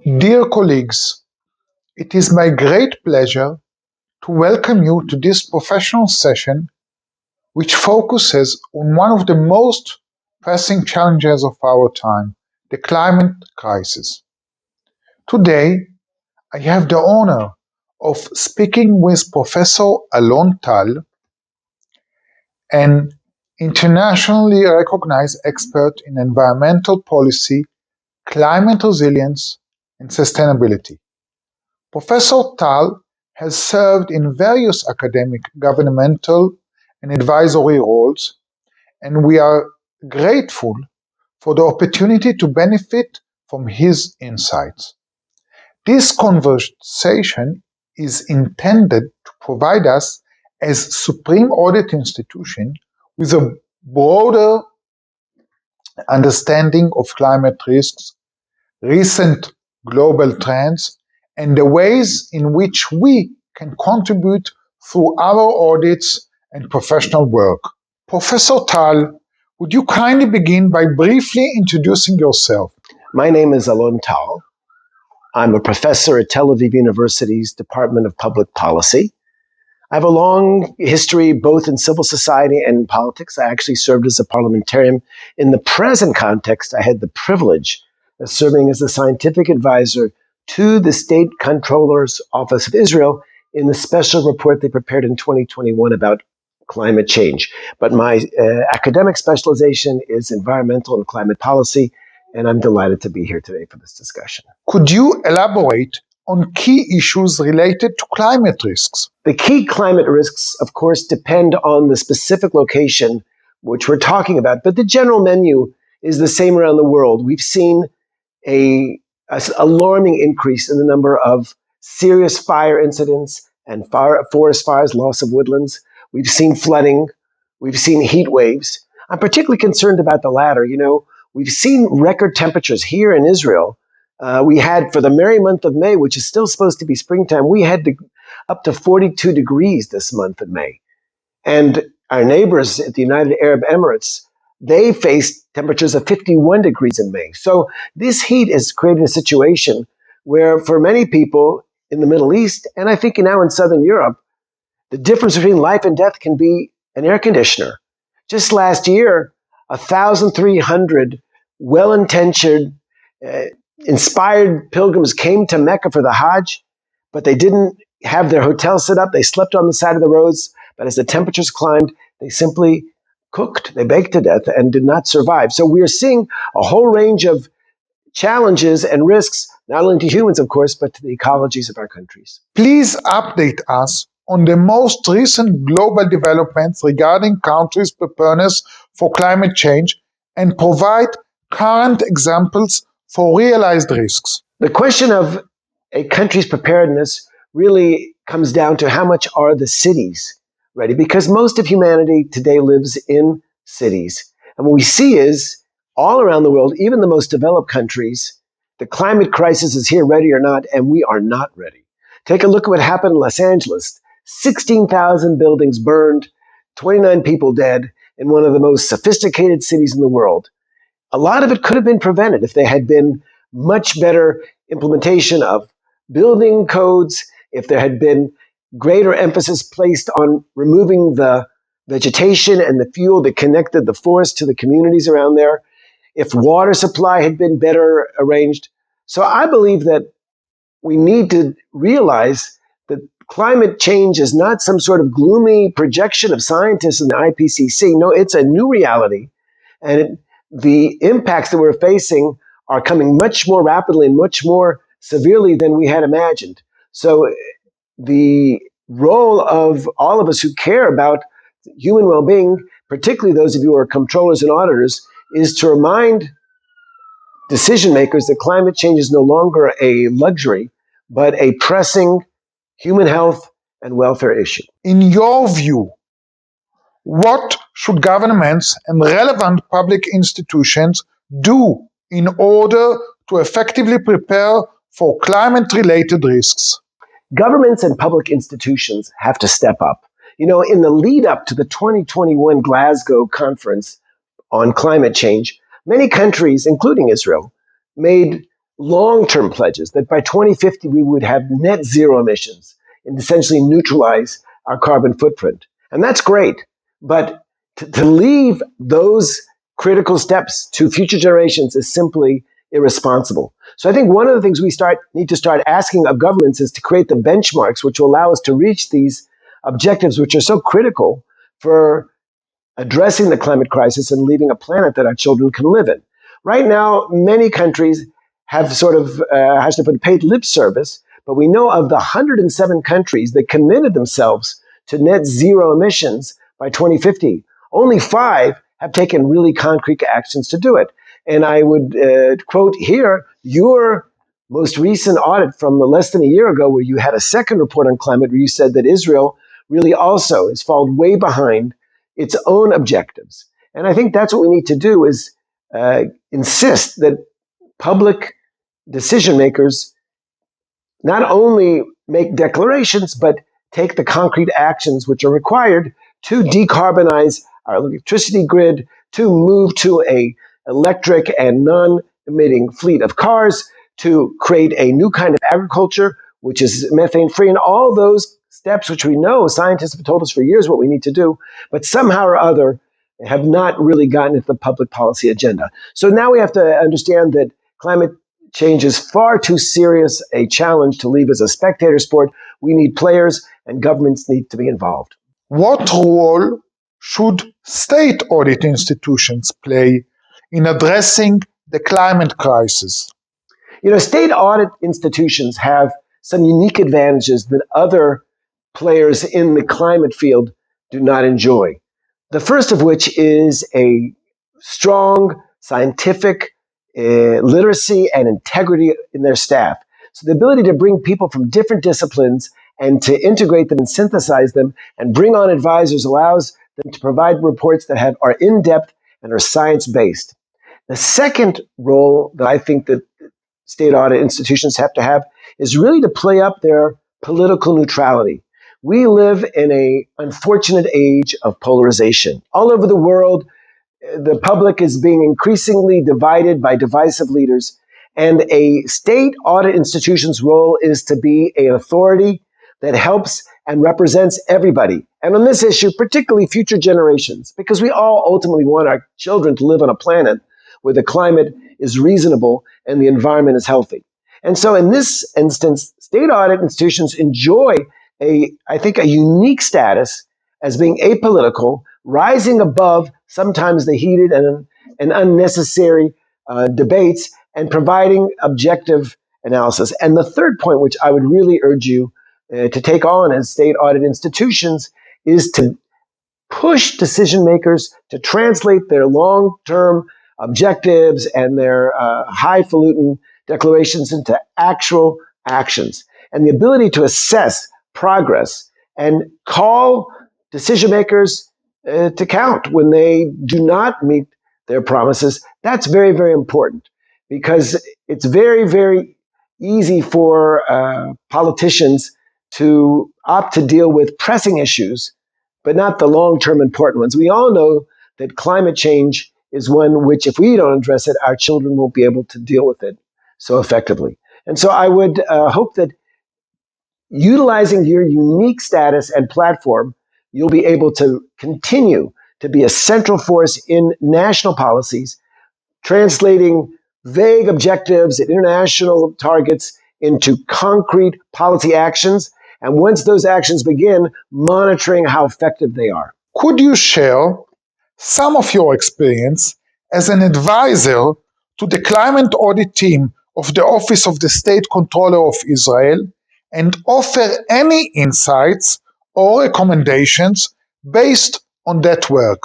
Dear colleagues, it is my great pleasure to welcome you to this professional session which focuses on one of the most pressing challenges of our time, the climate crisis. Today, I have the honor of speaking with Professor Alon, an internationally recognized expert in environmental policy, climate resilience, and sustainability. Professor Tal has served in various academic, governmental, and advisory roles, and we are grateful for the opportunity to benefit from his insights. This conversation is intended to provide us, as Supreme Audit Institution, with a broader understanding of climate risks, recent global trends, and the ways in which we can contribute through our audits and professional work. Professor Tal, would you kindly begin by briefly introducing yourself? My name is Alon. I'm a professor at Tel Aviv University's Department of Public Policy. I have a long history both in civil society and in politics. I actually served as a parliamentarian. In the present context, I had the privilege of serving as a scientific advisor to the State Comptroller's Office of Israel in the special report they prepared in 2021 about climate change. But my academic specialization is environmental and climate policy, and I'm delighted to be here today for this discussion. Could you elaborate on key issues related to climate risks? The key climate risks, of course, depend on the specific location which we're talking about, but the general menu is the same around the world. We've seen an alarming increase in the number of serious fire incidents and forest fires, loss of woodlands. We've seen flooding. We've seen heat waves. I'm particularly concerned about the latter. We've seen record temperatures here in Israel. We had, for the merry month of May, which is still supposed to be springtime, we had up to 42 degrees this month of May. And our neighbors at the United Arab Emirates, they faced temperatures of 51 degrees in May. So this heat has created a situation where for many people in the Middle East, and I think now in Southern Europe, the difference between life and death can be an air conditioner. Just last year, 1,300 well-intentioned, inspired pilgrims came to Mecca for the Hajj, but they didn't have their hotel set up. They slept on the side of the roads, but as the temperatures climbed, they simply cooked, they baked to death and did not survive. So we are seeing a whole range of challenges and risks, not only to humans, of course, but to the ecologies of our countries. Please update us on the most recent global developments regarding countries' preparedness for climate change and provide current examples for realized risks. The question of a country's preparedness really comes down to how much are the cities ready? Because most of humanity today lives in cities. And what we see is all around the world, even the most developed countries, the climate crisis is here, ready or not, and we are not ready. Take a look at what happened in Los Angeles. 16,000 buildings burned, 29 people dead in one of the most sophisticated cities in the world. A lot of it could have been prevented if there had been much better implementation of building codes, if there had been greater emphasis placed on removing the vegetation and the fuel that connected the forest to the communities around there, if water supply had been better arranged. So I believe that we need to realize that climate change is not some sort of gloomy projection of scientists in the IPCC. No, it's a new reality. And the impacts that we're facing are coming much more rapidly and much more severely than we had imagined. So the role of all of us who care about human well-being, particularly those of you who are comptrollers and auditors, is to remind decision makers that climate change is no longer a luxury, but a pressing human health and welfare issue. In your view, what should governments and relevant public institutions do in order to effectively prepare for climate-related risks? Governments and public institutions have to step up. In the lead up to the 2021 Glasgow conference on climate change, many countries, including Israel, made long-term pledges that by 2050 we would have net zero emissions and essentially neutralize our carbon footprint. And that's great, but to leave those critical steps to future generations is simply irresponsible. So I think one of the things we need to start asking of governments is to create the benchmarks which will allow us to reach these objectives which are so critical for addressing the climate crisis and leaving a planet that our children can live in. Right now, many countries have sort of, has to put paid lip service, but we know of the 107 countries that committed themselves to net zero emissions by 2050, only 5 have taken really concrete actions to do it. And I would quote here your most recent audit from less than a year ago, where you had a second report on climate where you said that Israel really also has fallen way behind its own objectives. And I think that's what we need to do is insist that public decision makers not only make declarations, but take the concrete actions which are required to decarbonize our electricity grid, to move to an electric and non-emitting fleet of cars, to create a new kind of agriculture, which is methane-free, and all those steps which we know scientists have told us for years what we need to do, but somehow or other have not really gotten into the public policy agenda. So now we have to understand that climate change is far too serious a challenge to leave as a spectator sport. We need players, and governments need to be involved. What role should state audit institutions play in addressing the climate crisis? You know, state audit institutions have some unique advantages that other players in the climate field do not enjoy. The first of which is a strong scientific literacy and integrity in their staff. So the ability to bring people from different disciplines and to integrate them and synthesize them and bring on advisors allows them to provide reports that are in-depth and are science-based. The second role that I think that state audit institutions have to have is really to play up their political neutrality. We live in an unfortunate age of polarization. All over the world, the public is being increasingly divided by divisive leaders, and a state audit institution's role is to be an authority that helps and represents everybody. And on this issue, particularly future generations, because we all ultimately want our children to live on a planet where the climate is reasonable and the environment is healthy. And so in this instance, state audit institutions enjoy I think, a unique status as being apolitical, rising above sometimes the heated and unnecessary debates, and providing objective analysis. And the third point, which I would really urge you to take on as state audit institutions, is to push decision makers to translate their long-term objectives and their highfalutin declarations into actual actions. And the ability to assess progress and call decision makers to count when they do not meet their promises. That's very, very important, because it's very, very easy for politicians to opt to deal with pressing issues, but not the long-term important ones. We all know that climate change is one which, if we don't address it, our children won't be able to deal with it so effectively. And so I would hope that utilizing your unique status and platform, you'll be able to continue to be a central force in national policies, translating vague objectives and international targets into concrete policy actions. And once those actions begin, monitoring how effective they are. Could you share some of your experience as an advisor to the climate audit team of the Office of the State Controller of Israel, and offer any insights or recommendations based on that work?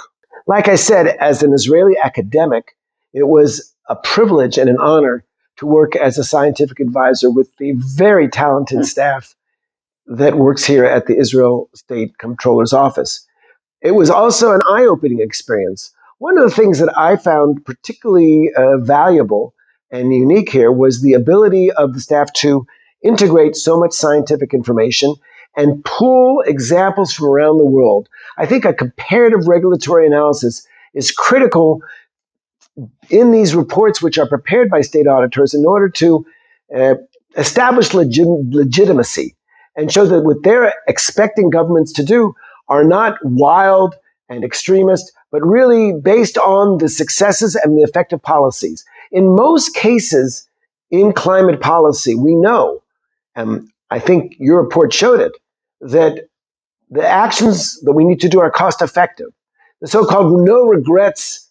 Like I said, as an Israeli academic, it was a privilege and an honor to work as a scientific advisor with the very talented staff that works here at the Israel State Controller's Office. It was also an eye-opening experience. One of the things that I found particularly valuable and unique here was the ability of the staff to integrate so much scientific information and pull examples from around the world. I think a comparative regulatory analysis is critical in these reports, which are prepared by state auditors, in order to establish legitimacy and show that what they're expecting governments to do are not wild and extremist, but really based on the successes and the effective policies. In most cases in climate policy, we know, and I think your report showed it, that the actions that we need to do are cost effective. The so-called no regrets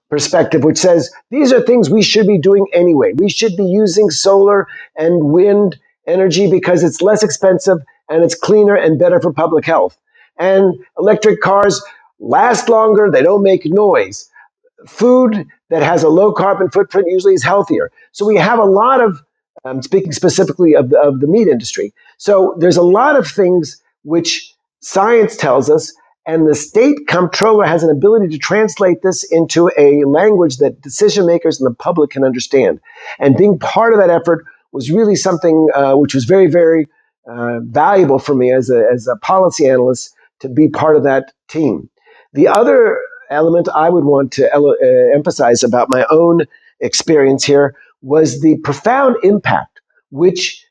perspective, which says these are things we should be doing anyway. We should be using solar and wind energy because it's less expensive and it's cleaner and better for public health. And electric cars last longer, they don't make noise. Food that has a low carbon footprint usually is healthier. So we have a lot of, speaking specifically of the meat industry. So there's a lot of things which science tells us, and the state comptroller has an ability to translate this into a language that decision makers and the public can understand. And being part of that effort was really something which was very, very valuable for me as a policy analyst to be part of that team. The other element I would want to emphasize about my own experience here was the profound impact which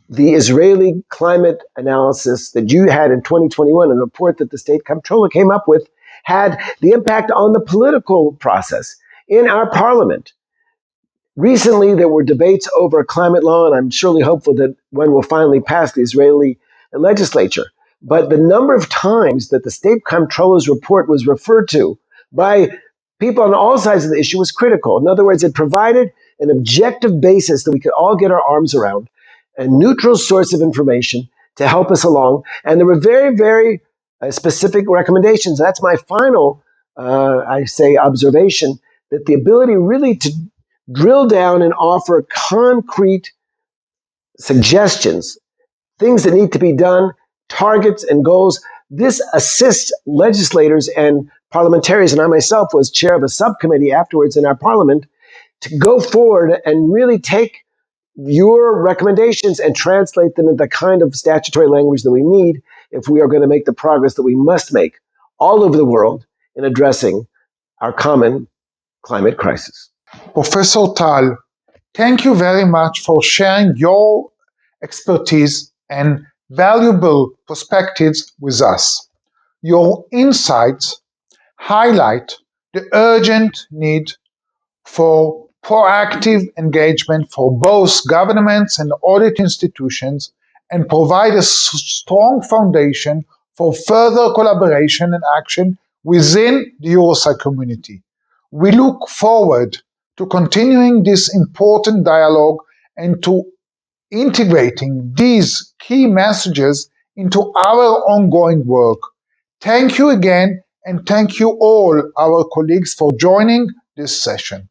the Israeli climate analysis that you had in 2021 and the report that the state comptroller came up with had the impact on the political process in our parliament. Recently, there were debates over climate law, and I'm surely hopeful that one will finally pass the Israeli legislature. But the number of times that the state comptroller's report was referred to by people on all sides of the issue was critical. In other words, it provided an objective basis that we could all get our arms around, a neutral source of information to help us along. And there were very, very specific recommendations. That's my final, observation, that the ability really to drill down and offer concrete suggestions, things that need to be done, targets and goals. This assists legislators and parliamentarians, and I myself was chair of a subcommittee afterwards in our parliament, to go forward and really take your recommendations and translate them into the kind of statutory language that we need if we are going to make the progress that we must make all over the world in addressing our common climate crisis. Professor Tal, thank you very much for sharing your expertise and valuable perspectives with us. Your insights highlight the urgent need for proactive engagement for both governments and audit institutions and provide a strong foundation for further collaboration and action within the EUROSAI community. We look forward to continuing this important dialogue and to integrating these key messages into our ongoing work. Thank you again, and thank you all our colleagues for joining this session.